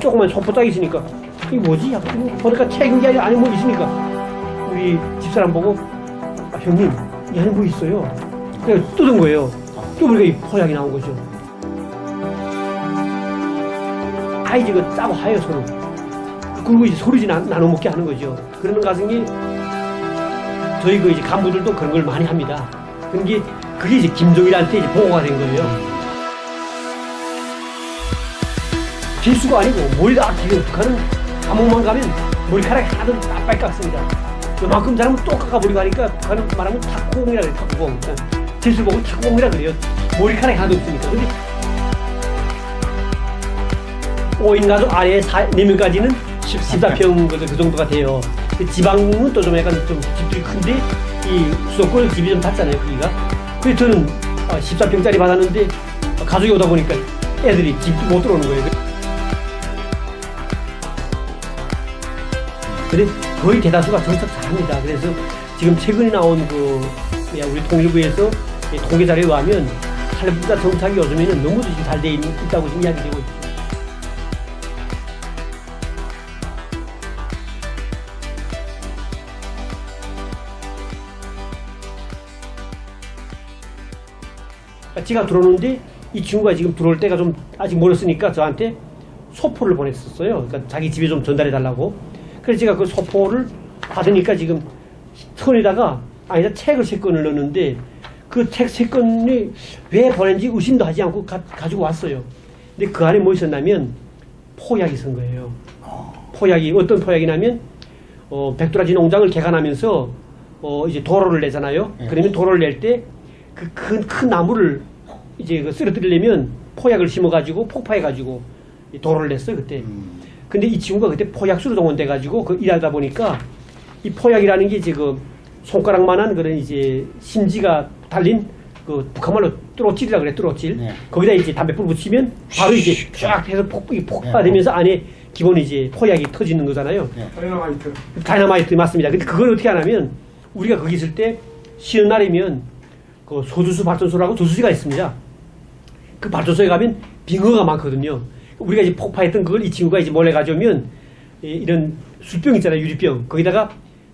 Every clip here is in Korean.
조그만 소포짝이 있으니까 이게 뭐지? 보니까 책임이 안에 뭐 있으니까 우리 집사람 보고 형님 이 안에 뭐 있어요? 그래서 뜯은 거예요. 또 우리가 이 포약이 나온 거죠. 아이 지금 짜고 하여 서로. 그리고 이제 소리 나눠 먹게 하는 거죠. 그러는 과정이 저희 그 이제 간부들도 그런 걸 많이 합니다. 그게 이제 김정일한테 이제 보고가 된 거예요. 필수가 아니고 머리가 지금 북한은 감옥만 가면 머리카락이 하나도 빨리 깎습니다. 그만큼 잘하면 또 깎아버리고 하니까 북한은 말하면 탁구공이라 그래요. 탁구공. 재수 보고 탁구공이라 그래요. 머리카락이 하나도 없으니까. 근데 5인 가족 아래 4명까지는 14평 그 정도가 돼요. 지방은 또 좀 약간 좀 집들이 큰데 이 수도권 집이 좀 닿잖아요. 크기가. 그래서 저는 14평짜리 받았는데 가족이 오다 보니까 애들이 집도 못 들어오는 거예요. 근데 거의 대다수가 정착 잘합니다. 그래서 지금 최근에 나온 우리 통일부에서 통계 자료에 의하면 탈북자 정착이 요즘에는 너무도 잘 돼 있다고 지금 이야기되고 있죠. 제가 들어오는데 이 친구가 지금 들어올 때가 좀 아직 멀었으니까 저한테 소포를 보냈었어요. 그러니까 자기 집에 좀 전달해 달라고. 그래서 제가 그 소포를 받으니까 지금 손에다가 책을 3권을 넣었는데 그 책 3권이 왜 보낸지 의심도 하지 않고 가지고 왔어요. 근데 그 안에 뭐 있었냐면 포약이 있은 거예요. 포약이 어떤 포약이냐면 백두라지 농장을 개간하면서 이제 도로를 내잖아요. 그러면 도로를 낼 때 그 큰 나무를 이제 쓰러뜨리려면 포약을 심어가지고 폭파해가지고 도로를 냈어요 그때. 근데 이 친구가 그때 포약수로 동원돼가지고 일하다 보니까 이 포약이라는 게 지금 손가락만한 그런 이제 심지가 달린 그 북한말로 뚜로찔이라 그래, 뚜로찔. 네. 거기다 이제 담배불 붙이면 바로 이제 쫙 해서 폭파되면서 안에 기본 이제 포약이 터지는 거잖아요. 네. 다이너마이트 맞습니다. 근데 그걸 어떻게 하냐면 우리가 거기 있을 때 쉬는 날이면 그 소주수 발전소라고 도수지가 있습니다. 그 발전소에 가면 빙어가 많거든요. 우리가 이제 폭파했던 그걸 이 친구가 이제 몰래 가져오면 이런 술병 있잖아요. 유리병. 거기다가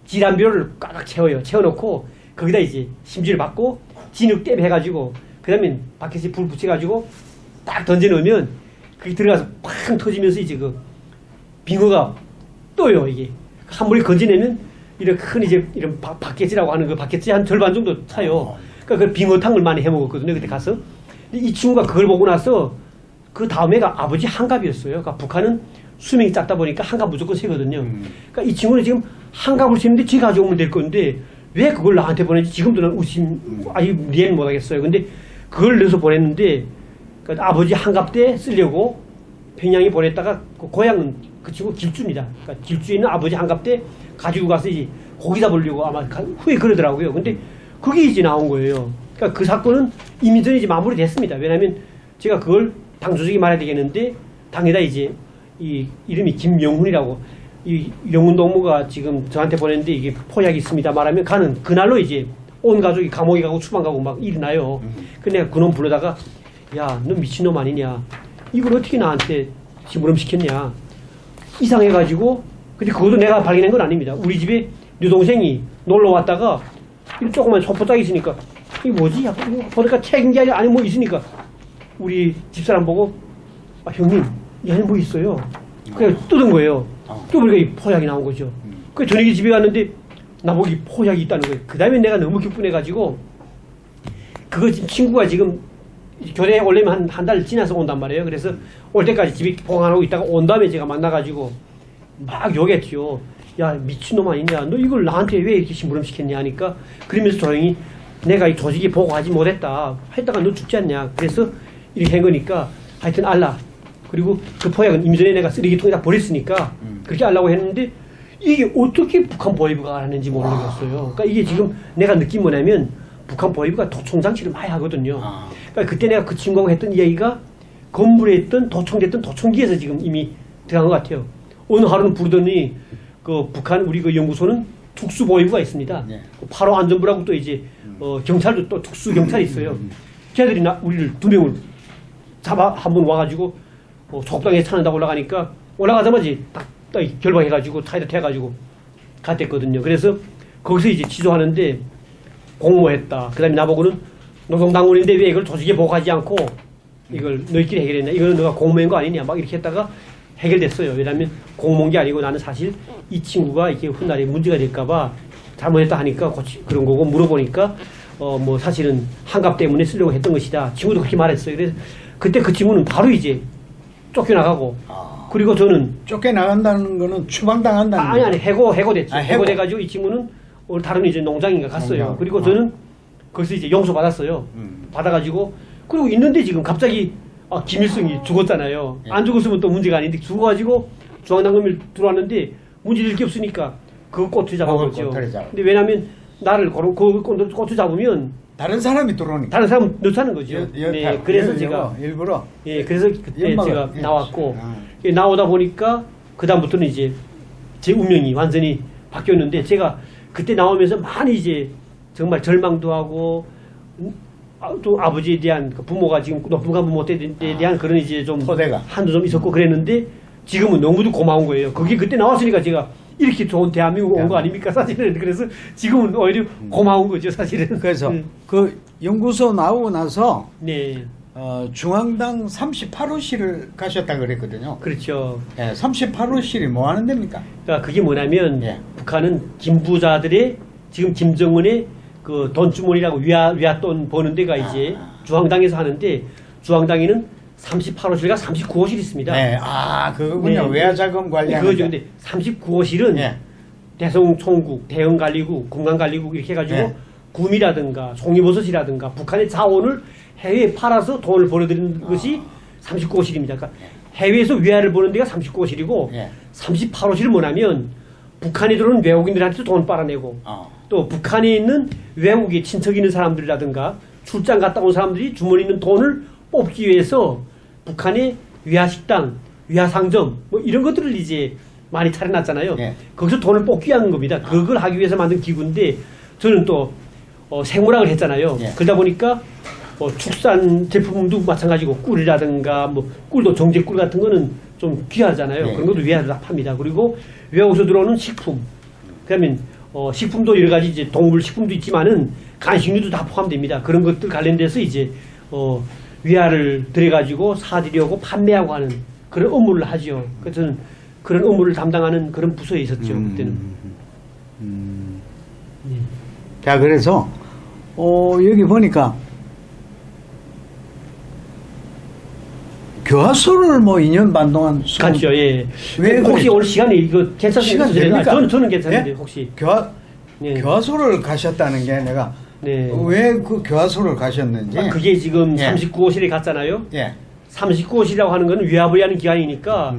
질환비료를 꽉꽉 채워요. 채워놓고 거기다 이제 심지를 받고 진흙 떼 해가지고 그 다음에 바켓에 불 붙여가지고 딱 던져놓으면 그게 들어가서 팡 터지면서 이제 그 빙어가 떠요. 이게 한 번에 건져내면 이런 큰 이제 이런 바켓이라고 하는 그 바켓이 한 절반 정도 차요. 그러니까 그 빙어탕을 많이 해 먹었거든요. 그때 가서. 이 친구가 그걸 보고 나서 그 다음에가 아버지 한갑이었어요. 그러니까 북한은 수명이 작다 보니까 한갑 무조건 세거든요. 그러니까 이 친구는 지금 한갑을 세는데 지 가져오면 될 건데 왜 그걸 나한테 보내지? 지금도 난 아직 이해는 못하겠어요. 근데 그걸 넣어서 보냈는데 그러니까 아버지 한갑 때 쓰려고 평양에 보냈다가 그 고향은 그 친구 길주입니다. 그러니까 길주에 있는 아버지 한갑 때 가지고 가서 이제 고기 잡으려고 아마 후에 그러더라고요. 근데 그게 이제 나온 거예요. 그러니까 그 사건은 이미 전에 이제 마무리됐습니다. 왜냐하면 제가 그걸 당 조직이 말해야 되겠는데 당에다 이제 이 이름이 김영훈이라고 이 영훈 동무가 지금 저한테 보냈는데 이게 포약이 있습니다 말하면 가는 그날로 이제 온 가족이 감옥에 가고 추방 가고 막 일이 나요. 근데 내가 그놈 불러다가 야 너 미친놈 아니냐 이걸 어떻게 나한테 심부름 시켰냐 이상해가지고 근데 그것도 내가 발견한 건 아닙니다. 우리 집에 내 동생이 놀러 왔다가 이 조그만 소포짝이 있으니까 이게 뭐지? 보니까 책임이 안에 뭐 있으니까 우리 집사람 보고 형님 이 안에 뭐 있어요? 그냥 뜯은 거예요. 또 우리가 이 포약이 나온 거죠. 그래서 저녁에 집에 갔는데 나보고 이 포약이 있다는 거예요. 그 다음에 내가 너무 기분해가지고 그거 지금 친구가 지금 교대에 오려면 한 달 지나서 온단 말이에요. 그래서 올 때까지 집에 보관하고 있다가 온 다음에 제가 만나가지고 막 욕했죠. 야 미친놈 아니냐 너 이걸 나한테 왜 이렇게 심부름 시켰냐 하니까 그러면서 조용히 내가 이 조직에 보고하지 못했다 했다가 너 죽지 않냐 그래서 이렇게 한 거니까 하여튼 알라 그리고 그 포약은 이미 전에 내가 쓰레기통에다 버렸으니까 그렇게 알라고 했는데 이게 어떻게 북한 보위부가 하는지 모르겠어요. 그러니까 이게 지금 내가 느낀 뭐냐면 북한 보위부가 도청장치를 많이 하거든요. 그러니까 그때 내가 그 친구하고 했던 이야기가 건물에 있던 도청됐던 도청기에서 지금 이미 들어간 것 같아요. 어느 하루는 부르더니 그 북한 우리 그 연구소는 특수보위부가 있습니다. 네. 8호 안전부라고 또 이제 경찰도 또 특수 경찰이 있어요. 걔들이 우리를 2명을 잡아 한 번 와가지고 적당히 찾는다고 올라가니까 올라가자마자 딱 결박해가지고 타이다 태가지고 갔댔거든요. 그래서 거기서 이제 취조하는데 공모했다. 그다음에 나보고는 노동당원인데 왜 이걸 조직에 보고하지 않고 이걸 너희끼리 해결했냐? 이거는 너가 공모한 거 아니냐? 막 이렇게 했다가 해결됐어요. 왜냐하면 공모한 게 아니고 나는 사실 이 친구가 이렇게 훗날에 문제가 될까봐 잘못했다 하니까 그런 거고 물어보니까 뭐 사실은 한갑 때문에 쓰려고 했던 것이다. 친구도 그렇게 말했어요. 그래서 그때 그 친구는 바로 이제 쫓겨나가고 그리고 저는 쫓겨나간다는 거는 추방당한다는 아니 해고됐죠. 해고. 해고돼가지고 이 친구는 다른 이제 농장인가 갔어요. 농장. 그리고 저는 거기서 이제 용서 받았어요. 받아가지고 그리고 있는데 지금 갑자기 김일성이 죽었잖아요. 예. 안 죽었으면 또 문제가 아닌데 죽어가지고 중앙당금을 들어왔는데 문제될 게 없으니까 그 꼬투리 잡아보죠. 근데 왜냐하면 나를 그 꼬투리 잡으면 다른 사람이 들어오니까 다른 사람 넣자는 거죠. 네, 그래서 제가 일부러 그래서 그때 연막을, 제가 나왔고 예. 나오다 보니까 그 다음부터는 이제 제 운명이 완전히 바뀌었는데 제가 그때 나오면서 많이 이제 정말 절망도 하고 또 아버지에 대한 그 부모가 지금 높은 간부 못에 대한 그런 이제 좀 토대가. 한도 좀 있었고 그랬는데 지금은 너무도 고마운 거예요. 그게 그때 나왔으니까 제가 이렇게 좋은 대한민국 온 거 아닙니까 사실은. 그래서 지금은 오히려 고마운 거죠 사실은. 그래서 그 연구소 나오고 나서 네. 중앙당 38호실을 가셨다 그랬거든요. 그렇죠. 예, 38호실이 뭐 하는 데입니까? 그러니까 그게 뭐냐면 예. 북한은 김부자들의 지금 김정은의 그 돈주머니라고 위안돈 버는 데가 이제 중앙당에서 하는데 중앙당에는 38호실과 39호실이 있습니다. 네, 그거군요. 네. 외화자금 관리하는 그거죠. 근데 39호실은 예. 대성총국, 대응관리국, 공간관리국 이렇게 해가지고 예. 구미라든가 송이버섯이라든가 북한의 자원을 해외에 팔아서 돈을 벌어들이는 것이 39호실입니다. 그러니까 해외에서 위안을 버는 데가 39호실이고 예. 38호실은 뭐냐면 북한에 들어오는 외국인들한테도 돈 빨아내고 또 북한에 있는 외국에 친척 있는 사람들이라든가 출장 갔다 온 사람들이 주머니 있는 돈을 뽑기 위해서 북한의 위화식당, 위화상점 뭐 이런 것들을 이제 많이 차려놨잖아요. 예. 거기서 돈을 뽑기 하는 겁니다. 그걸 하기 위해서 만든 기구인데 저는 또 생물학을 했잖아요. 예. 그러다 보니까 축산 제품도 마찬가지고 꿀이라든가 뭐 꿀도 정제꿀 같은 거는 좀 귀하잖아요. 예. 그런 것도 위화를 다 팝니다. 그리고 외국에서 들어오는 식품, 그러면 식품도 여러 가지 이제 동물 식품도 있지만은 간식류도 다 포함됩니다. 그런 것들 관련돼서 이제 위화를 들여가지고 사들여고 판매하고 하는 그런 업무를 하죠. 그래서 저는 그런 업무를 담당하는 그런 부서에 있었죠. 그때는. 자, 그래서 여기 보니까 교화소를 뭐 2년 반 동안 갔죠. 예. 왜 혹시 그랬죠? 오늘 시간이 이거 괜찮습니까? 시간 됩니까? 저는 괜찮은데 예? 혹시. 예. 교화소를 가셨다는 게 내가 네. 왜 그 교화소를 가셨는지. 그게 지금 예. 39호실에 갔잖아요. 예. 39호실이라고 하는 거는 위압을 하는 기관이니까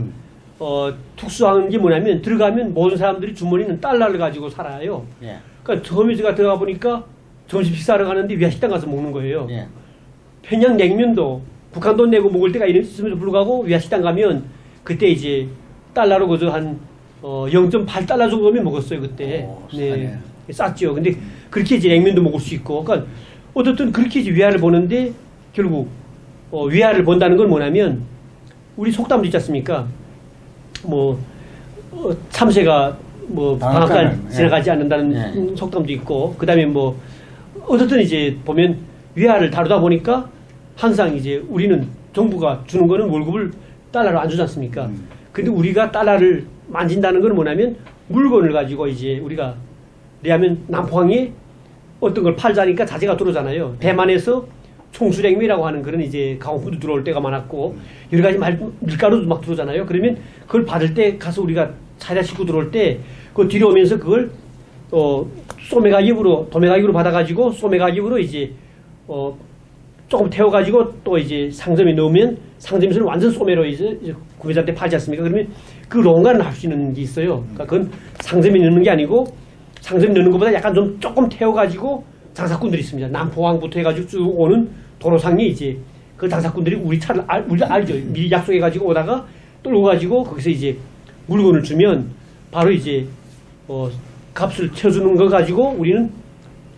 특수한 게 뭐냐면 들어가면 모든 사람들이 주머니는 달러를 가지고 살아요. 예. 그러니까 처음에 제가 들어가 보니까 점심 식사하러 가는데 위안식당 가서 먹는 거예요. 예. 평양 냉면도 북한 돈 내고 먹을 때가 있음에도 불구하고 위안식당 가면 그때 이제 달러로 그저 한 0.8달러 정도면 먹었어요 그때. 네. 쌌죠. 근데 그렇게 이제 냉면도 먹을 수 있고, 그러니까 어떻든 그렇게 이제 위안을 보는데 결국 위안을 본다는 건 뭐냐면 우리 속담도 있지 않습니까? 뭐 참새가 뭐 방앗간 지나가지 않는다는 속담도 있고, 그다음에 뭐 어떻든 이제 보면 위안을 다루다 보니까 항상 이제 우리는 정부가 주는 거는 월급을 달러로 안 주지 않습니까? 근데 우리가 달러를 만진다는 건 뭐냐면 물건을 가지고 이제 우리가 왜냐하면 남포항에 어떤 걸 팔자니까 자재가 들어오잖아요. 대만에서 총수냉면이라고 하는 그런 이제 가공품도 들어올 때가 많았고 여러 가지 밀가루도 막 들어오잖아요. 그러면 그걸 받을 때 가서 우리가 차에다 싣고 들어올 때 그 뒤로 오면서 그걸 소매 가격으로 도매 가격으로 받아가지고 소매 가격으로 이제 조금 태워가지고 또 이제 상점에 넣으면 상점에서는 완전 소매로 이제 구매자한테 팔지 않습니까? 그러면 그 롱간을 할 수 있는 게 있어요. 그러니까 그건 상점에 넣는 게 아니고 상점에 넣는 것보다 약간 좀 조금 태워가지고 장사꾼들이 있습니다. 남포항부터 해가지고 쭉 오는 도로상에 이제 그 장사꾼들이 우리 차를 우리 알죠. 미리 약속해가지고 오다가 끌고 가지고 거기서 이제 물건을 주면 바로 이제 값을 쳐주는 거 가지고 우리는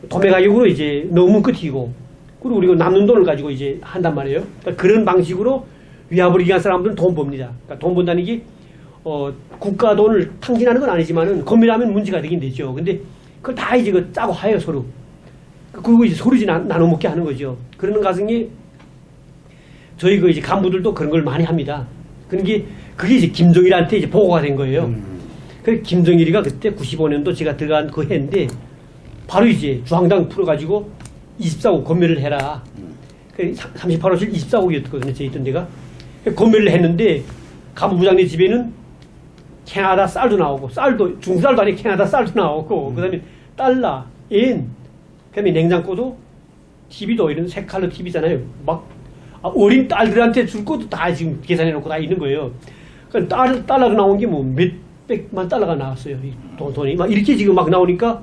도매 가격으로 이제 넣으면 끝이고, 그리고 우리가 남는 돈을 가지고 이제 한단 말이에요. 그러니까 그런 방식으로 위합을 이기한 사람들은 돈 법니다. 그러니까 돈 번다는 게 국가 돈을 탕진하는 건 아니지만은 건밀하면 문제가 되긴 되죠. 근데 그걸 다 이제 짜고 하요 서로. 그리고 이제 서로 이제 나눠 먹게 하는 거죠. 그러는 과정이 저희 그 이제 간부들도 그런 걸 많이 합니다. 그게 이제 김정일한테 이제 보고가 된 거예요. 그 김정일이가 그때 95년도 제가 들어간 그 해인데 바로 이제 주황당 풀어가지고 24국 검열을 해라. 38호실 24국이었거든요. 제 있던 데가. 검열을 했는데 간부부장님 집에는 캐나다 쌀도 나오고, 중쌀도 아니고 캐나다 쌀도 나오고, 그 다음에 달러, 엔, 그 다음에 냉장고도, TV도 이런 색 칼로 TV잖아요. 막, 어린 딸들한테 줄 것도 다 지금 계산해놓고 다 있는 거예요. 그러니까 달러가 나온 게 뭐 몇백만 달러가 나왔어요. 돈이. 막 이렇게 지금 막 나오니까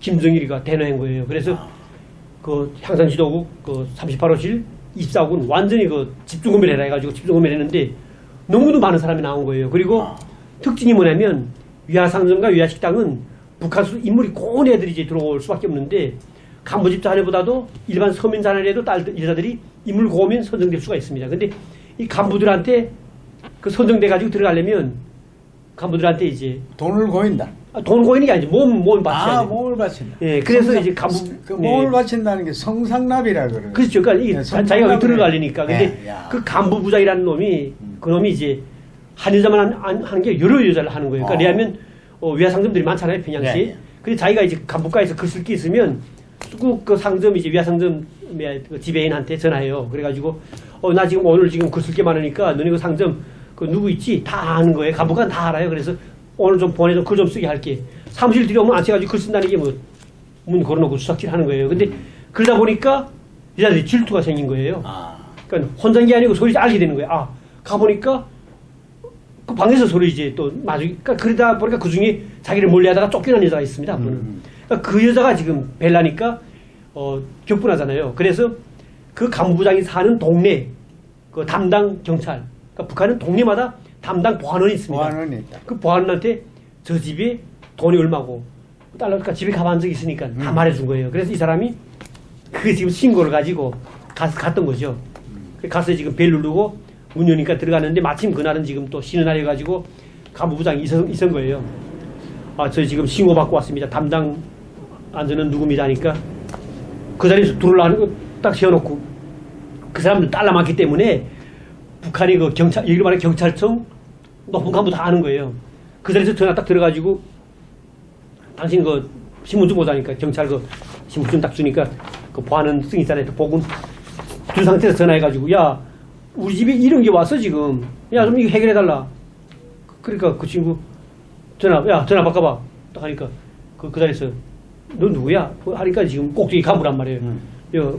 김정일이가 대노한 거예요. 그래서 그 향산지도국 그 38호실 24국은 완전히 그 집중검열해라 해가지고 집중검열했는데 너무도 많은 사람이 나온 거예요. 그리고 특징이 뭐냐면 위화상점과 위화식당은 북한에서 인물이 고운 애들이 이제 들어올 수밖에 없는데 간부집 자녀보다도 일반 서민 자녀라도 여자들이 인물 고우면 선정될 수가 있습니다. 근데 이 간부들한테 그 선정돼가지고 들어가려면 간부들한테 이제 돈을 고인다. 돈 고이는 게 아니지 몸 바쳐야 돼. 몸을 바친다. 예, 그래서 이제 간부 그 몸을 바친다는 게 성상납이라 그래요. 그렇죠. 그러니까 이게 자기가 여기 들어가려니까. 근데 네, 그 간부부장이라는 놈이 그 놈이 이제 한 여자만 하는 게 여러 여자를 하는 거예요. 그러니까 왜냐하면 위화상점들이 많잖아요, 평양시에. 네. 근데 자기가 이제 간부과에서 글 쓸 게 있으면 꼭 그 상점 이제 위화상점 그 지배인한테 전화해요. 그래가지고 나 지금 오늘 지금 글 쓸 게 많으니까 너네 그 상점 그 누구 있지? 다 아는 거예요. 간부가 다 알아요. 그래서 오늘 좀 보내줘 글 좀 쓰게 할게. 사무실 들여오면 앉혀가지고 글 쓴다는 게 뭐 문 걸어놓고 수작질 하는 거예요. 근데 그러다 보니까 여자들이 질투가 생긴 거예요. 그러니까 혼자인 게 아니고 소리 알게 되는 거예요. 가보니까 그 방에서 소리 이제 또 나중에 그러다 보니까 그 중에 자기를 몰래하다가 쫓겨난 여자가 있습니다. 한 분은. 그러니까 그 여자가 지금 벨라니까 격분하잖아요. 그래서 그 간부부장이 사는 동네 그 담당 경찰, 그러니까 북한은 동네마다 담당 보안원이 있습니다. 보안원이 있다. 그 보안원한테 저 집에 돈이 얼마고 달러니까 집에 가본 적이 있으니까 다 말해준 거예요. 그래서 이 사람이 그 지금 신고를 가지고 갔던 거죠. 가서 지금 벨 누르고 문 여니까 들어갔는데 마침 그날은 지금 또 쉬는 날이어가지고 간부부장이 있은 거예요. 저 지금 신고 받고 왔습니다. 담당 안전은 누굽니다 하니까 그 자리에서 들어오려는 거 딱 세워놓고 그 사람들 달러 많기 때문에 북한이 그 경찰, 여기로 말해 경찰청 높은 간부 다 아는 거예요. 그 자리에서 전화 딱 들어가지고 당신 그 신분증 보자니까 경찰 그 신분증 딱 주니까 그 보안은 승 있잖아요. 보군 두 상태에서 전화해가지고 야 우리 집에 이런 게 왔어 지금. 야 좀 이거 해결해달라. 그러니까 그 친구 전화 바꿔봐. 딱 하니까 그 자리에서 너 누구야? 하니까 지금 꼭대기 간부란 말이에요.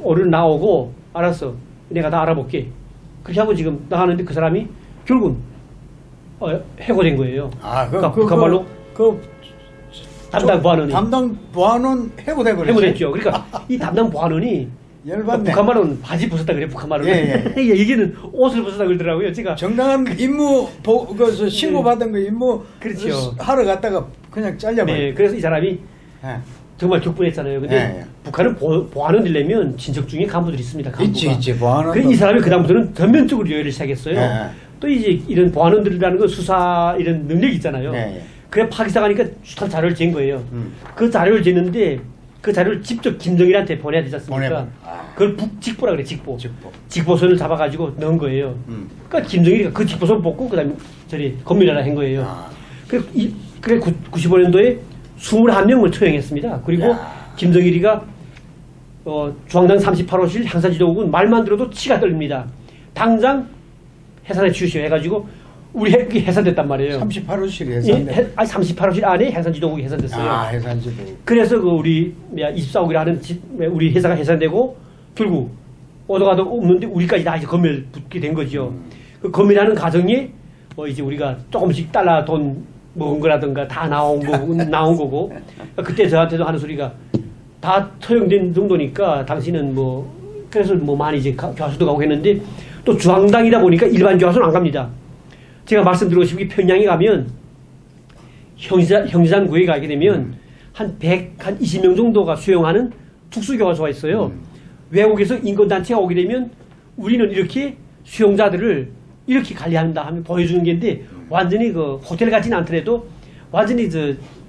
오늘 나오고 알았어. 내가 다 알아볼게. 그렇게 하고 지금 나가는데 그 사람이 결국은 해고된 거예요. 그러니까 북한말로 담당 보안원이. 담당 보안원 해고돼 버렸어요. 해고됐죠. 그러니까 이 담당 보안원이 열받네. 북한말로는 바지 벗었다 그래. 북한말로는. 예. 여기는 옷을 벗었다 그러더라고요. 제가 정당한 임무 신고 받은 거 임무 그렇죠. 하러 갔다가 그냥 잘려버려. 네, 그래서 이 사람이 예. 정말 격분했잖아요. 근데 예. 북한은 보안원 되려면 진적 중에 간부들이 있습니다. 간부가. 있지 보안원. 그래서 이 사람이 그다음부터는 전면적으로 요리를 시작했어요. 예. 또 이제 이런 보안원들이라는 건 수사 이런 능력이 있잖아요. 예. 그래 파기사 가니까 수탈 자료를 잰 거예요. 그 자료를 쟀는데 그 자료를 직접 김정일한테 보내야 되지 않습니까? 그걸 직보라 그래, 직보. 직보선을 잡아가지고 넣은 거예요. 그러니까 김정일이가 그 직보선 뽑고 그다음에 검열하라 한 거예요. 그래 95년도에 21명을 처형했습니다. 그리고 김정일이가 중앙당 38호실 향사지도국은 말만 들어도 치가 떨립니다. 당장 해산해 주시오 해가지고 우리 해산됐단 말이에요. 38호실이 해산됐어요. 38호실 안에 해산지도국이 해산됐어요. 해산지도국. 그래서 그 우리 24국이라는 우리 회사가 해산되고 결국 오도가도 없는데 우리까지 다 이제 검열 붙게 된 거죠. 그 검열하는 과정에 이제 우리가 조금씩 달러 돈 먹은 거라든가 다 나온 거고 그때 저한테도 하는 소리가 다 처형된 정도니까 당신은 그래서 많이 이제 교화소도 가고 했는데 또 중앙당이다 보니까 일반 교화소는 안 갑니다. 제가 말씀드리고 싶은 게 평양에 가면 형제산 구에 가게 되면 한 20명 정도가 수용하는 특수교화소가 있어요. 외국에서 인권단체가 오게 되면 우리는 이렇게 수용자들을 이렇게 관리한다 하면 보여주는 게인데 완전히 그 호텔 같지는 않더라도 완전히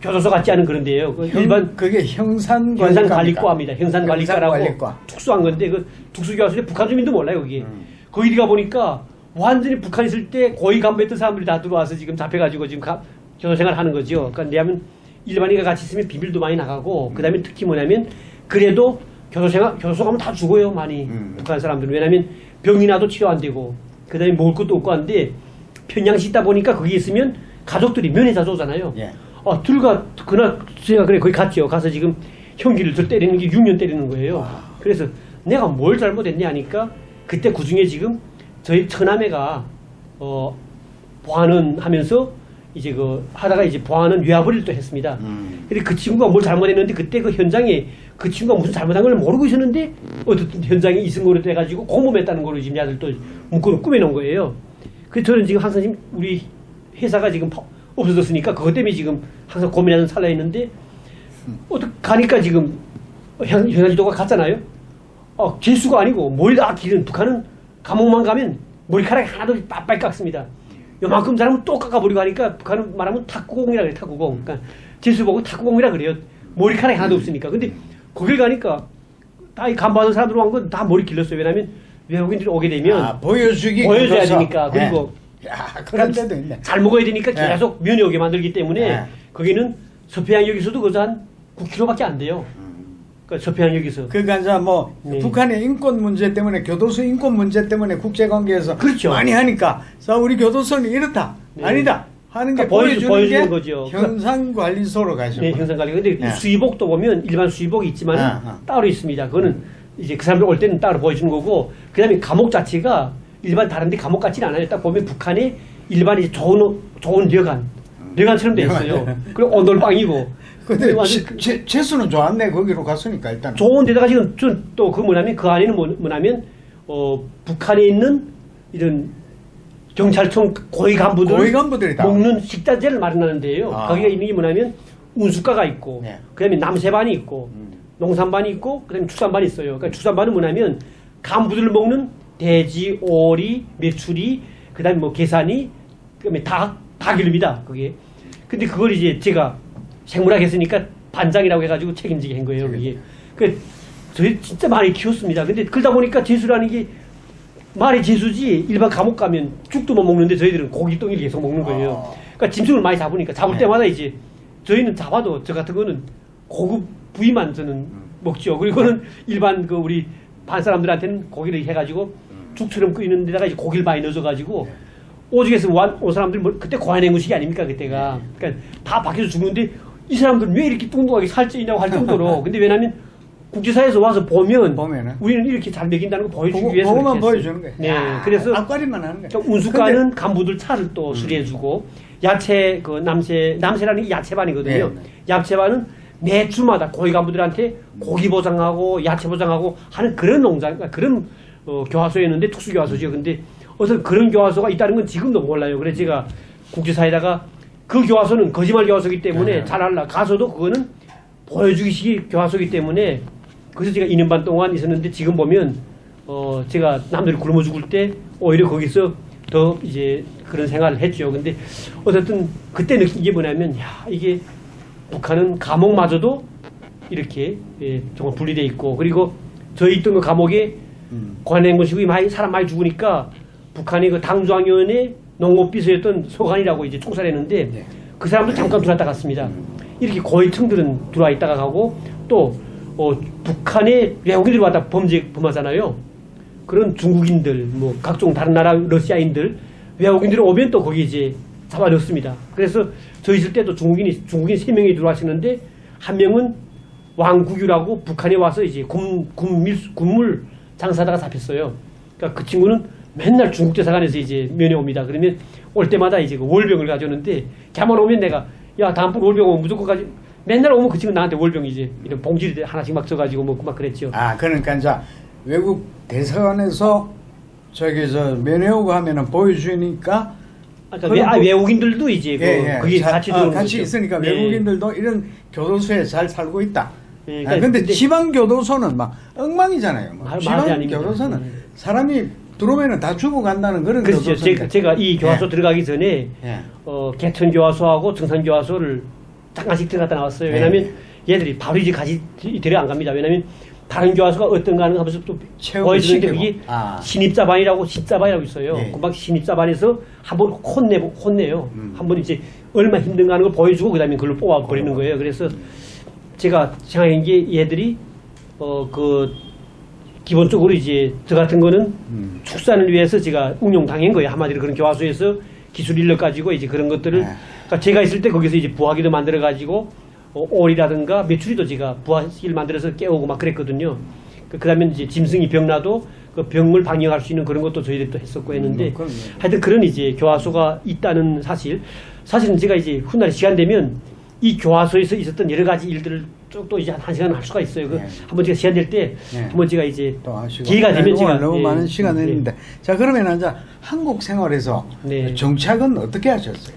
교도소 같지 않은 그런 데예요. 그게 형산관리과입니다. 형산관리과라고 형산관리과. 특수한 건데 그 특수교화소에 북한 주민도 몰라요 거기. 거기 가 보니까 완전히 북한 있을 때 고위 간부했던 사람들이 다 들어와서 지금 잡혀가지고 지금 교도생활 하는 거죠. 그러니까 내하면 일반인과 같이 있으면 비밀도 많이 나가고 그다음에 특히 뭐냐면 그래도 교도소 가면 다 죽어요 많이 북한 사람들은. 왜냐하면 병이 나도 치료 안 되고 그다음에 먹을 것도 없고 한데 평양시 있다 보니까 거기 있으면 가족들이 면회자 오잖아요. 예. 그날 제가 그래 거기 갔죠. 가서 지금 형기를 저 때리는 게 6년 때리는 거예요. 그래서 내가 뭘 잘못했냐 하니까 그때 그 중에 지금 저희 처남애가 보안은 하면서 이제 하다가 이제 보안은 외화벌이를 또 했습니다. 근데 그 친구가 뭘 잘못했는데 그때 그 현장에 그 친구가 무슨 잘못한 걸 모르고 있었는데 어쨌든 현장에 이승거로 돼가지고 공범했다는 걸로 지금 야들 또 문구를 꾸며놓은 거예요. 그래서 저는 지금 항상 지금 우리 회사가 지금 없어졌으니까 그것 때문에 지금 항상 고민하는 살라 있는데 어떻게 가니까 지금 현안지도가 갔잖아요. 개수가 아니고 머리가 길은 북한은 감옥만 가면 머리카락이 하나도 빠빠이 깎습니다. 요만큼 사람은 또 깎아버리고 하니까 북한은 말하면 탁구공이라 그래요. 탁구공. 그러니까 재수 보고 탁구공이라 그래요. 머리카락이 하나도 없으니까. 근데 거길 가니까 다 이 간부하는 사람들 온 건 다 머리 길렀어요. 왜냐하면 외국인들이 오게 되면 보여줘야 되니까. 그리고 그런 데도 있네. 잘 먹어야 되니까 계속 면이 오게 만들기 때문에 거기는 서해안역에서도 그저 한 9km밖에 안 돼요. 그러니까 서해안역에서. 그러니까 이제 북한의 인권 문제 때문에 교도소 인권 문제 때문에 국제관계에서 그렇죠. 많이 하니까 우리 교도소는 이렇다 아니다 하는 게 보여주는 게 거죠. 형산관리소로 가죠. 네, 형산관리. 근데 수의복도 보면 일반 수의복이 있지만 따로 있습니다. 그거는 이제 그 사람들 올 때는 따로 보여주는 거고 그다음에 감옥 자체가 일반 다른데 감옥 같지는 않아요. 딱 보면 북한의 일반 이제 좋은 려간처럼 돼 있어요. 그리고 온돌방이고. 근데 재수는 좋았네. 거기로 갔으니까 일단. 좋은 데다가 지금 또 그 뭐냐면 그 안에는 뭐냐면 북한에 있는 이런 경찰청 고위 간부들이 먹는 식자재를 마련하는 데예요. 거기가 있는 게 뭐냐면 운수과가 있고 그다음에 남세반이 있고 농산반이 있고 그다음에 축산반이 있어요. 그러니까 축산반은 뭐냐면 간부들 먹는 돼지, 오리, 메추리, 그다음에 뭐 계산이, 그다음에 닭입니다. 그게. 근데 그걸 이제 제가 생물학 했으니까 반장이라고 해가지고 책임지게 한 거예요. 그게. 그 저희 진짜 많이 키웠습니다. 근데 그러다 보니까 재수라는 게 말이 재수지 일반 감옥 가면 죽도 못 먹는데 저희들은 고기덩이를 계속 먹는 거예요. 그러니까 짐승을 많이 잡으니까 잡을 때마다 이제 저희는 잡아도 저 같은 거는 고급 부위만 저는 먹죠. 그리고는 일반 우리 반 사람들한테는 고기를 해가지고 죽처럼 끓이는 데다가 이제 고기를 많이 넣어가지고 오죽해서 온 사람들 그때 고안행구식이 아닙니까 그때가. 그러니까 다 밖에서 죽는데 이 사람들 왜 이렇게 뚱뚱하게 살찌냐고 할 정도로. 근데 왜냐면 국제사회에서 와서 보면은 우리는 이렇게 잘 먹인다는 거 보여주기 위해서 그거만 보여주는 거예요. 네, 그래서 앞가림만 하는 거예요. 운수과는 간부들 차를 또 수리해주고 야채 남새라는 게 야채반이거든요. 야채반은 매 주마다 고위 간부들한테 고기 보장하고 야채 보장하고 하는 그런 농장, 그런 교화소였는데 특수교화소죠. 근데 어떤 그런 교화소가 있다는 건 지금도 몰라요. 그래서 제가 국제사회다가 그 교화소는 거짓말 교화소이기 때문에 잘 알라. 가서도 그거는 보여주기식 교화소이기 때문에 그래서 제가 2년 반 동안 있었는데 지금 보면 제가 남들이 굶어 죽을 때 오히려 거기서 더 이제 그런 생활을 했죠. 근데 어쨌든 그때 느낀 게 뭐냐면 이게 북한은 감옥마저도 이렇게 정말 분리돼 있고 그리고 저희 있던 그 감옥에 관행군식이 사람 많이 죽으니까 북한의 그 당중앙위원회 농업비서였던 소관이라고 이제 총살했는데 그 사람도 잠깐 들어왔다 갔습니다. 이렇게 고위층들은 들어와 있다가 가고 또 북한의 외국인들이 왔다 범하잖아요. 그런 중국인들, 뭐 각종 다른 나라 러시아인들 외국인들이 오면 또 거기 이제 잡아넣습니다. 그래서 저 있을 때도 중국인 3명이 들어왔었는데 한 명은 왕국유라고 북한에 와서 이제 군물 장사하다가 잡혔어요. 그러니까 그 친구는 맨날 중국 대사관에서 이제 면회 옵니다. 그러면 올 때마다 이제 그 월병을 가져오는데 걔만 오면 내가 다음번 월병 오면 무조건 가지. 맨날 오면 그 친구 나한테 월병 이제 이런 봉지를 하나씩 막 줘가지고 먹고 막 그랬죠. 그러니까 이제 외국 대사관에서 면회 오고 하면은 보여주니까 그러니까 외국인들도 이제 그게 같이 들어오는 같이 거죠. 있으니까 네. 외국인들도 이런 교도소에 잘 살고 있다. 네, 근데 지방 교도소는 막 엉망이잖아요. 말이 지방 아닙니다. 교도소는 사람이 들어오면은 다 죽어간다는 그런 그렇죠. 교도소인데. 제가 이 교화소 들어가기 전에 예. 개천 교화소하고 정산 교화소를 잠깐씩 들어갔다 나왔어요. 왜냐하면 얘들이 바로 이제 같이 들어 안 갑니다. 왜냐하면 다른 교화소가 어떤가 하는 거 하면서 또 체험을 보여주는데 시키고. 여기 아. 신입사반이라고 십사반이라고 있어요. 예. 금방 신입사반에서 한번 혼내요. 한번 이제 얼마 힘든가 하는 걸 보여주고 그다음에 그걸 뽑아버리는 거예요. 그래서 제가 생각한 게 얘들이 기본적으로 이제 저 같은 거는 축산을 위해서 제가 응용당한 거예요. 한마디로 그런 교화소에서 기술 인력 가지고 이제 그런 것들을 그러니까 제가 있을 때 거기서 이제 부화기도 만들어 가지고 오리라든가 메추리도 제가 부화기를 만들어서 깨우고 막 그랬거든요. 그다음에 이제 짐승이 병나도 그 병을 방역할 수 있는 그런 것도 저희들이 또 했었고 했는데 하여튼 그런 이제 교화소가 있다는 사실은 제가 이제 훗날 시간 되면 이 교화소에서 있었던 여러 가지 일들을 쭉 또 이제 한 시간 할 수가 있어요. 그 한번 제가 시간 될 때 한번 제가 이제 또 하시고. 기회가 되면 제가 너무 많은 시간이 있는데 자 그러면 이제 한국 생활에서 정착은 어떻게 하셨어요?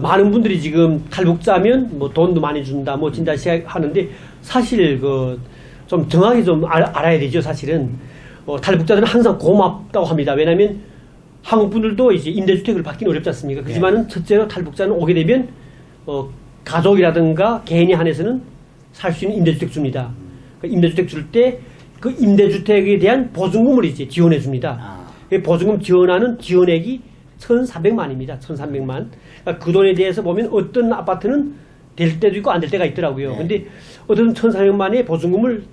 많은 분들이 지금 탈북자면 뭐 돈도 많이 준다, 뭐 진짜 하는데 사실 좀 정확히 좀 알아야 되죠. 사실은 탈북자들은 항상 고맙다고 합니다. 왜냐하면 한국 분들도 이제 임대주택을 받기는 어렵지 않습니까? 그렇지만은 첫째로 탈북자는 오게 되면 가족이라든가 개인이 한해서는 살 수 있는 임대주택 줍니다. 그 임대주택 줄 때 그 임대주택에 대한 보증금을 이제 지원해 줍니다. 그 보증금 지원하는 지원액이 1,300만입니다. 1,300만. 그러니까 그 돈에 대해서 보면 어떤 아파트는 될 때도 있고 안 될 때가 있더라고요. 근데 어떤 1,300만의 보증금을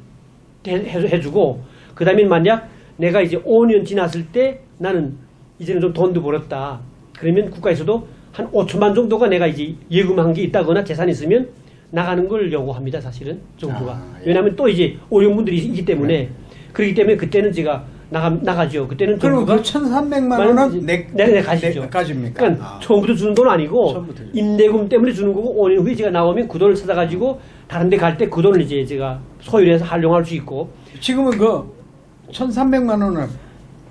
해주고 그 다음에 만약 내가 이제 5년 지났을 때 나는 이제는 좀 돈도 벌었다. 그러면 국가에서도 한 5천만 정도가 내가 이제 예금한 게 있다거나 재산이 있으면 나가는 걸 요구합니다. 사실은 정부가. 왜냐하면 또 이제 어려운분들이 있기 때문에 그렇기 때문에 그때는 제가 나가죠. 그때는 그럼 그 1,300만 원은 내 가시죠. 가집니까? 그러니까 처음부터 주는 돈 아니고 임대금 때문에 주는 거고 5년 후에 제가 나오면 그 돈을 찾아가지고 다른 데 갈 때 그 돈을 이제 제가 소유를 해서 활용할 수 있고. 지금은 그 1,300만 원은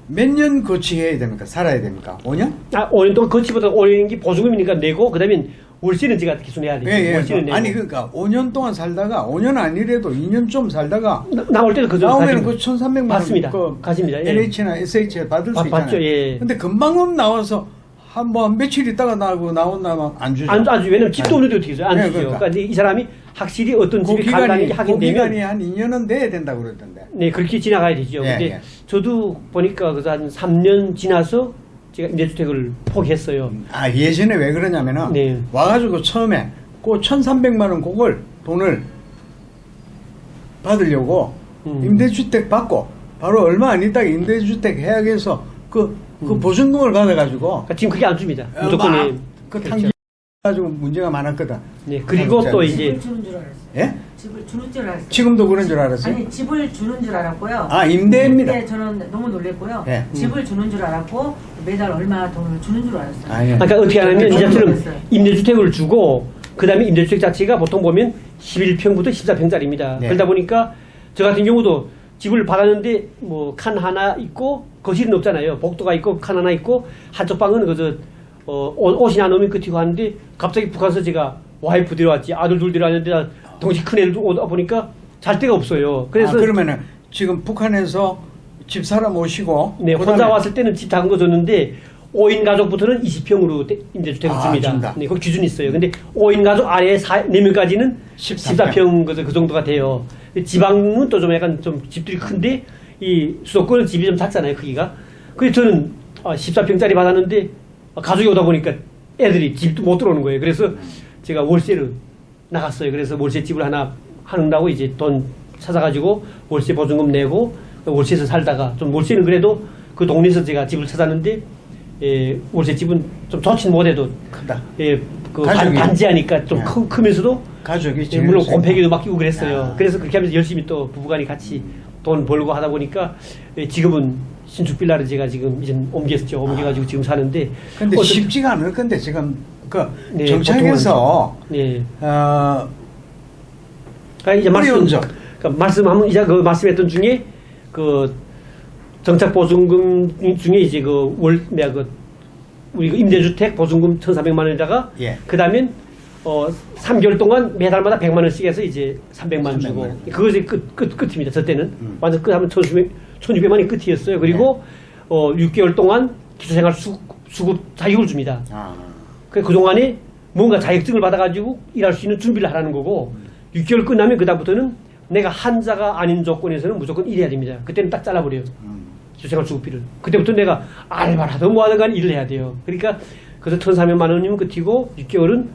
몇 년 거치해야 됩니까? 살아야 됩니까? 5년? 5년 동안 거치보다 5년이 보증금이니까 내고 그다음에 월세는 제가 계속 내야 되죠. 월세는 내고. 아니 그러니까 5년 동안 살다가 5년 아니래도 2년 좀 살다가 나올 때도 그 정도 나오면 그 1,300만 원 받습니다. 그 가집니다. 예. NH나 SH에 받을 수 있잖아요. 받죠. 예. 근데 금방 나와서 한 며칠 있다가 나온다면 안 주죠. 안 주죠. 왜냐면 집도 없는데 어떻게 해요? 안 주죠. 그러니까. 그러니까 이 사람이 확실히 어떤 집에 간다는 게 그 확인되면 기간이 한 2년은 돼야 된다고 그러던데. 네, 그렇게 지나가야 되죠. 근데 저도 보니까 그래서 한 3년 지나서 제가 임대주택을 포기했어요. 예전에 왜 그러냐면은 와가지고 처음에 그 1,300만 원 그걸 돈을 받으려고 임대주택 받고 바로 얼마 안 있다가 임대주택 해약해서 그 보증금을 받아가지고 그러니까 지금 그게 안 줍니다. 무조건 그 탕기 가지고 문제가 많았거든. 네, 그리고 또 이제 집을 주는 줄 알았어요. 예? 집을 주는 줄 알았어요. 지금도 그런 줄 알았어요? 아니 집을 주는 줄 알았고요. 임대입니다. 근데 저는 너무 놀랬고요. 예. 집을 주는 줄 알았고 매달 얼마 돈을 주는 줄 알았어요. 그러니까 어떻게 하냐면 이자처럼 모르겠어요. 임대주택을 주고 그 다음에 임대주택 자체가 보통 보면 11평부터 14평짜리입니다. 그러다 보니까 저 같은 경우도 집을 받았는데 뭐 칸 하나 있고 거실은 없잖아요. 복도가 있고 칸 하나 있고 한쪽 방은 그저 옷이 안 오면 끝이고 하는데 갑자기 북한에서 제가 와이프 데려왔지 아들 둘 데려왔는데 동시 큰 애들 오다 보니까 잘 데가 없어요. 그래서 그러면은 지금 북한에서 집사람 오시고 네, 혼자 왔을 때는 집 작은 거 줬는데 5인 가족부터는 20평으로 임대주택을 줍니다. 준다. 네, 그 기준이 있어요. 근데 5인 가족 아래 4명까지는 14평 그 정도가 돼요. 지방은 또 좀 약간 좀 집들이 큰데 이 수도권은 집이 좀 작잖아요, 크기가. 그래서 저는 14평짜리 받았는데 가족이 오다 보니까 애들이 집도 못 들어오는 거예요. 그래서 제가 월세를 나갔어요. 그래서 월세 집을 하나 한다고 이제 돈 찾아가지고 월세 보증금 내고 월세에서 살다가 좀 월세는 그래도 그 동네에서 제가 집을 찾았는데 월세 집은 좀 좋진 못해도 크다. 그 반지하니까 좀 크면서도 가족이 물론 곰팡이도 맡기고 그랬어요. 그래서 그렇게 하면서 열심히 또 부부간이 같이 돈 벌고 하다 보니까 지금은 신축 빌라를 제가 지금 이제 옮겨가지고 지금 사는데. 근데 쉽지가 않을 건데 지금 그 네, 정착해서 그러니까 이제 어려운 이제 그 말씀했던 중에 그 정착 보증금 중에 이제 그 우리 그 임대주택 보증금 1,400만 원에다가 예. 그다음엔 3개월 동안 매달마다 100만 원씩 해서 이제 300만 원 주고 300만 원. 그것이 끝입니다. 저 때는 완전 끝하면 1,600만 원이 끝이었어요. 그리고 6개월 동안 기초생활 수급 자격을 줍니다. 아. 그 동안에 뭔가 자격증을 받아가지고 일할 수 있는 준비를 하라는 거고 6개월 끝나면 그다음부터는 내가 한자가 아닌 조건에서는 무조건 일해야 됩니다. 그때는 딱 잘라버려요. 기초생활 수급비를. 그때부터 내가 알바를 하든 뭐 하든 간에 일을 해야 돼요. 그러니까 그래서 1,400만 원이면 끝이고 6개월은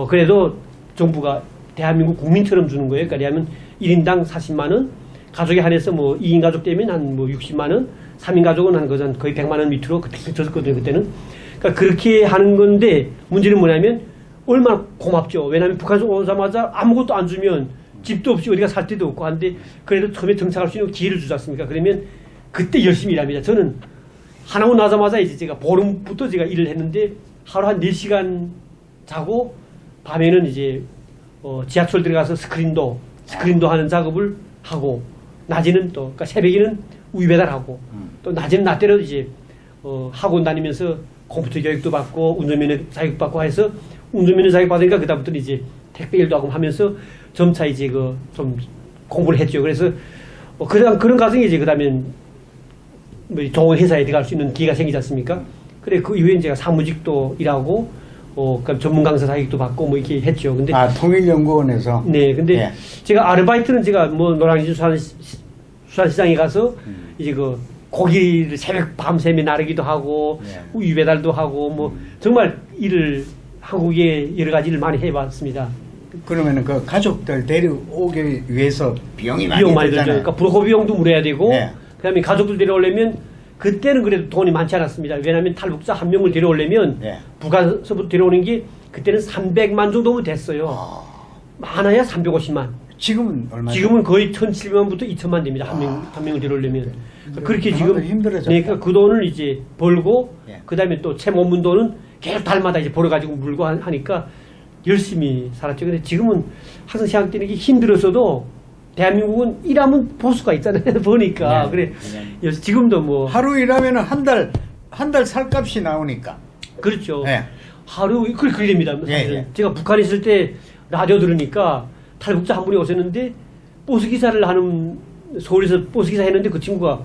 그래도 정부가 대한민국 국민처럼 주는 거예요. 그러니까 왜냐하면 1인당 40만 원, 가족에 한해서 뭐 2인 가족 되면 한 뭐 60만 원, 3인 가족은 한 거전 거의 100만 원 밑으로 그때 줬었거든요. 그때는. 그러니까 그렇게 하는 건데 문제는 뭐냐면 얼마나 고맙죠. 왜냐하면 북한에서 오자마자 아무것도 안 주면 집도 없이 어디가 살 데도 없고 한데 그래도 처음에 정착할 수 있는 기회를 주지 않습니까? 그러면 그때 열심히 일합니다. 저는 하나고 나자마자 이제 제가 보름부터 제가 일을 했는데 하루 한 4시간 자고 밤에는 이제 지하철 들어가서 스크린도 하는 작업을 하고 낮에는 또 그러니까 새벽에는 우유 배달하고 또 낮에는 낮대로 이제 학원 다니면서 컴퓨터 교육도 받고 운전면허 자격 받고 해서 운전면허 자격 받으니까 그다음부터 이제 택배 일도 하고 하면서 점차 이제 그 좀 공부를 했죠. 그래서 그런 과정이 이제 그다음에 뭐 좋은 회사에 들어갈 수 있는 기회가 생기지 않습니까? 그래 그 이후에 제가 사무직도 일하고 그러니까 전문 강사 자격도 받고 뭐 이렇게 했죠. 근데 통일연구원에서. 네, 근데 예. 제가 아르바이트는 제가 뭐 노량진 수산시장에 가서 이제 그 고기를 새벽 밤새며 나르기도 하고 예. 우유 배달도 하고 뭐 정말 일을 한국에 여러 가지 일을 많이 해봤습니다. 그러면은 그 가족들 데려오기 위해서 비용이 많이 비용 많이 들죠. 들잖아요. 그러니까 브로커 비용도 물어야 되고 네. 그다음에 가족들 데려오려면 그때는 그래도 돈이 많지 않았습니다. 왜냐하면 탈북자 한 명을 데려오려면 네. 북한서부터 데려오는 게 그때는 300만 정도면 됐어요. 많아야 350만. 지금은 얼마? 지금은 거의 1,700만부터 2,000만 됩니다. 한 명을 데려오려면. 그렇게 지금 그만큼 힘들어졌다. 네, 그러니까 그 돈을 이제 벌고 예. 그다음에 또 채 못 문 돈은 계속 달마다 이제 벌어가지고 물고 하니까 열심히 살았죠. 근데 지금은 항상 생각되는 게 힘들어서도 대한민국은 일하면 보수가 있잖아요. 보니까. 네. 그래. 지금도 뭐. 하루 일하면은 한 달 살값이 나오니까. 그렇죠. 예. 하루, 그렇게 됩니다. 사실은. 예. 제가 북한에 있을 때 라디오 들으니까 탈북자 한 분이 오셨는데 버스기사를 하는, 서울에서 버스기사 했는데 그 친구가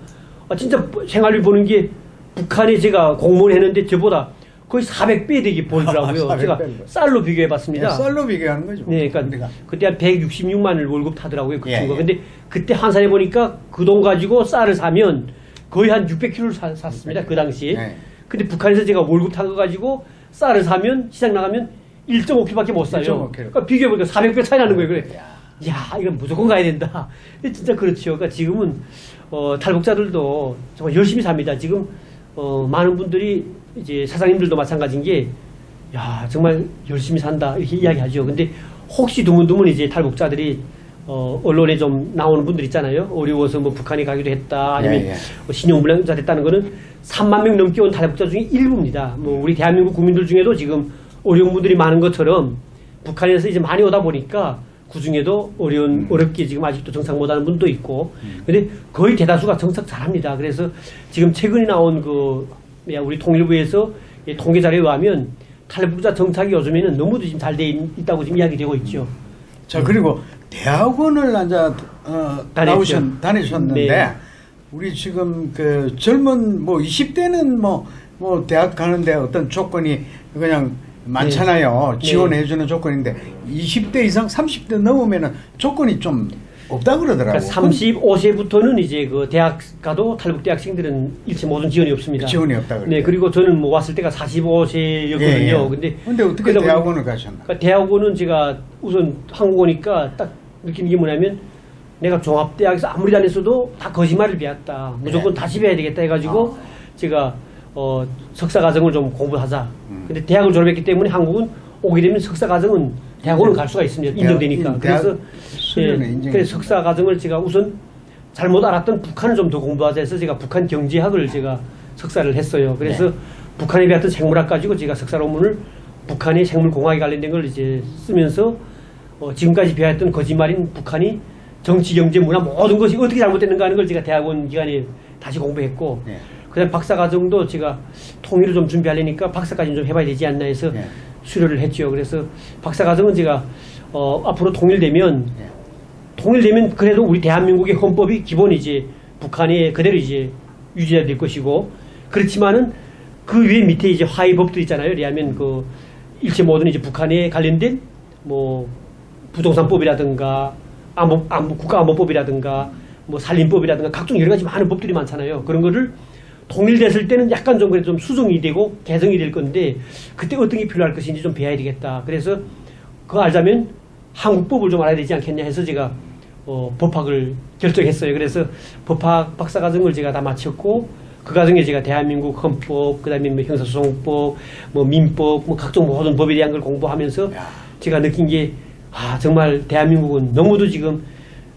진짜 생활비 보는 게 북한에 제가 공무원 했는데 저보다 거의 400배 되게 벌더라고요. 400배 제가 쌀로 비교해 봤습니다. 예, 쌀로 비교하는 거죠. 네, 그러니까 우리가. 그때 한 166만을 월급 타더라고요, 그 예, 친구가. 예. 근데 그때 환산해 보니까 그 돈 가지고 쌀을 사면 거의 한 600kg를 샀습니다, 그 당시에. 예. 근데 북한에서 제가 월급 탄 거 가지고 쌀을 사면 시장 나가면 1.5kg밖에 못 사요. 1.5kg. 그러니까 비교해 보니까 400배 차이 나는 거예요. 그래. 야, 이건 무조건 가야 된다. 근데 진짜 그렇죠. 그러니까 지금은 탈북자들도 정말 열심히 삽니다. 지금 많은 분들이 이제 사장님들도 마찬가지인 게 야, 정말 열심히 산다 이렇게 이야기하죠. 근데 혹시 드문드문 이제 탈북자들이 언론에 좀 나오는 분들 있잖아요. 어려워서 뭐 북한에 가기도 했다 아니면 예, 예. 뭐 신용불량자 됐다는 거는 3만 명 넘게 온 탈북자 중에 일부입니다. 뭐 우리 대한민국 국민들 중에도 지금 어려운 분들이 많은 것처럼 북한에서 이제 많이 오다 보니까 그 중에도 어렵게 지금 아직도 정착 못하는 분도 있고, 근데 거의 대다수가 정착 잘합니다. 그래서 지금 최근에 나온 우리 통일부에서 통계 자료에 의하면 탈북자 정착이 요즘에는 너무도 지금 잘 돼 있다고 지금 이야기되고 있죠. 자, 그리고 대학원을 다니셨는데 네. 우리 지금 그 젊은 뭐 20대는 뭐 대학 가는데 어떤 조건이 그냥 많잖아요. 네. 지원해주는 조건인데 20대 이상 30대 넘으면은 조건이 좀 없다 그러더라고요. 그러니까 35세부터는 이제 그 대학 가도 탈북 대학생들은 일체 모든 지원이 없습니다. 지원이 없다 그래요. 네, 그리고 저는 뭐 왔을 때가 45세였거든요. 예, 예. 근데 어떻게 그러다 보니- 대학원을 가셨나? 그러니까 대학원은 제가 우선 한국 오니까 딱 느끼는 게 뭐냐면 내가 종합대학에서 아무리 다녔어도 다 거짓말을 배웠다. 무조건 네. 다시 배워야 되겠다 해가지고 제가 석사과정을 좀 공부하자. 근데 대학을 졸업했기 때문에 한국은 오게 되면 석사과정은 대학원을 갈 수가 있습니다. 인정되니까. 그래서 그래서 석사과정을 제가 우선 잘못 알았던 북한을 좀 더 공부하자 해서 제가 북한 경제학을 제가 석사를 했어요. 그래서 북한에 배웠던 생물학 가지고 제가 석사 논문을 북한의 생물공학에 관련된 걸 이제 쓰면서 지금까지 배웠던 거짓말인 북한이 정치, 경제, 문화 모든 것이 어떻게 잘못됐는가 하는 걸 제가 대학원 기간에 다시 공부했고 네. 그다음 박사과정도 제가 통일을 좀 준비하려니까 박사까지는 좀 해봐야 되지 않나 해서 예. 수료를 했죠. 그래서 박사과정은 제가 앞으로 통일되면 그래도 우리 대한민국의 헌법이 기본 이제 북한에 그대로 이제 유지해야 될 것이고, 그렇지만은 그 위에 밑에 이제 하위법도 있잖아요. 왜냐하면 그 일체 모든 이제 북한에 관련된 뭐 부동산법이라든가 국가안보법이라든가 뭐 산림법이라든가 각종 여러 가지 많은 법들이 많잖아요. 그런 거를 통일됐을 때는 약간 좀 그래도 좀 수정이 되고 개정이 될 건데, 그때 어떤 게 필요할 것인지 좀 배워야 되겠다. 그래서 그거 알자면 한국법을 좀 알아야 되지 않겠냐 해서 제가 법학을 결정했어요. 그래서 법학 박사과정을 제가 다 마쳤고, 그 과정에 제가 대한민국 헌법, 그다음에 뭐 형사소송법, 뭐 민법, 뭐 각종 모든 법에 대한 걸 공부하면서 제가 느낀 게, 정말 대한민국은 너무도 지금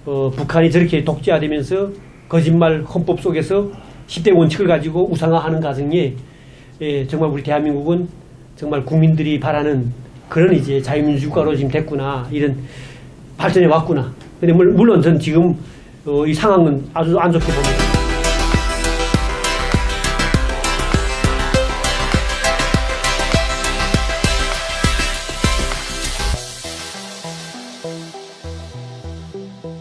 북한이 저렇게 독재화되면서 거짓말 헌법 속에서 10대 원칙을 가지고 우상화하는 과정에 정말 우리 대한민국은 정말 국민들이 바라는 그런 이제 자유민주 국가로 지금 됐구나, 이런 발전해 왔구나. 근데 물론 전 지금 이 상황은 아주 안 좋게 봅니다.